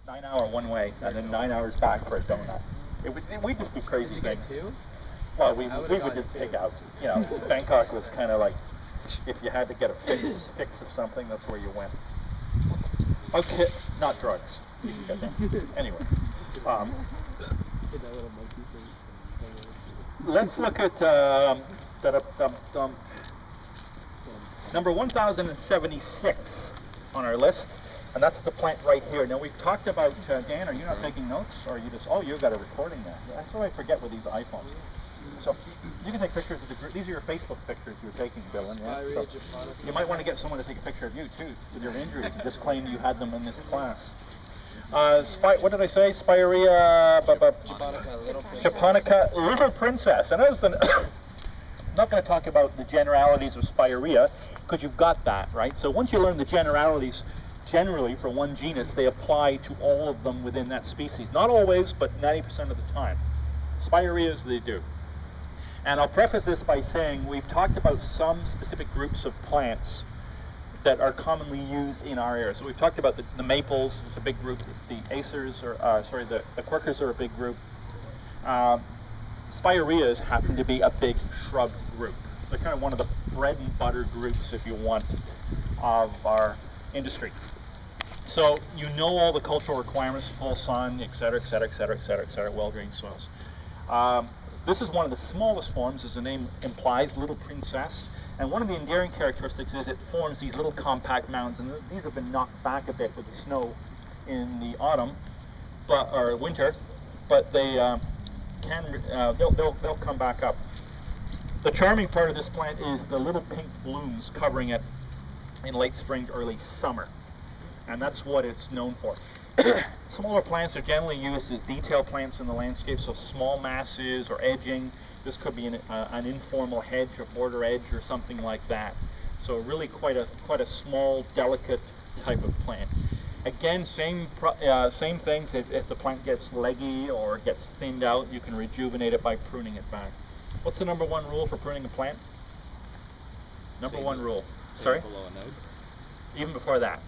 9-hour one way, and then 9 hours back for a donut. We'd just do crazy things. Well, we would just pick out. You know, Bangkok was kind of like, if you had to get a fix of something, that's where you went. Okay, not drugs. You can get them. Anyway, let's look at number 1076 on our list, and that's the plant right here. Now we've talked about, Dan, are you not taking notes, or are you just, oh, you've got a recording there. That's what I forget with these iPhones. So you can take pictures of the group. These are your Facebook pictures you're taking, Dylan. Yeah? So you might want to get someone to take a picture of you too, with your injuries, and just claim you had them in this class. What did I say? Spirea, japonica, little princess. And I was not going to talk about the generalities of Spirea, because you've got that, right? So once you learn the generalities, generally for one genus, they apply to all of them within that species. Not always, but 90% of the time. Spireas, they do. And I'll preface this by saying we've talked about some specific groups of plants that are commonly used in our area. So we've talked about the maples, it's a big group. The acers, the quercus are a big group. Spireas happen to be a big shrub group. They're kind of one of the bread and butter groups, if you want, of our industry. So you know all the cultural requirements: full sun, et cetera, et cetera, et cetera, et cetera, et cetera, well-drained soils. This is one of the smallest forms, as the name implies, little princess. And one of the endearing characteristics is it forms these little compact mounds, and these have been knocked back a bit with the snow in the autumn, or winter, but they they'll come back up. The charming part of this plant is the little pink blooms covering it in late spring to early summer, and that's what it's known for. Smaller plants are generally used as detail plants in the landscape, so small masses or edging. This could be an informal hedge, a border edge, or something like that. So really quite a small, delicate type of plant. Again, same things. If the plant gets leggy or gets thinned out, you can rejuvenate it by pruning it back. What's the number one rule for pruning a plant? Number one rule. Sorry? Below a node? Even before that.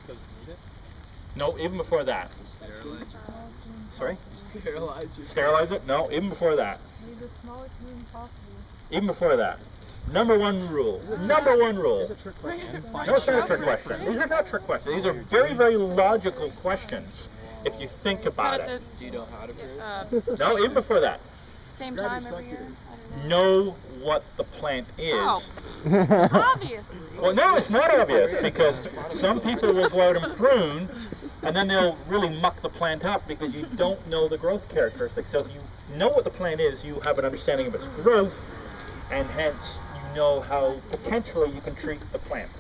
Because you need it? No, even before that. Sterilize it. Sorry? Sterilize your... Sterilize it? No, even before that. Need the smallest room possible. Even before that. Number one rule. Number one rule. It's a trick question. No, it's not a trick question. These are not trick questions. These are very, very logical questions if you think about it. Do you know how to prove? No, even before that. Same time every year? I don't Know what the plant is. Oh. Obviously. Well, no, it's not obvious, because some people will go out and prune, and then they'll really muck the plant up because you don't know the growth characteristics. So if you know what the plant is, you have an understanding of its growth, and hence you know how potentially you can treat the plant.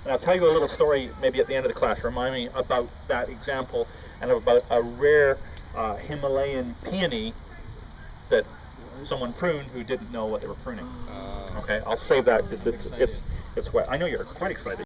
And I'll tell you a little story maybe at the end of the class, remind me about that example, and about a rare Himalayan peony that someone pruned who didn't know what they were pruning. Okay, I'll save that because it's wet. I know you're quite excited.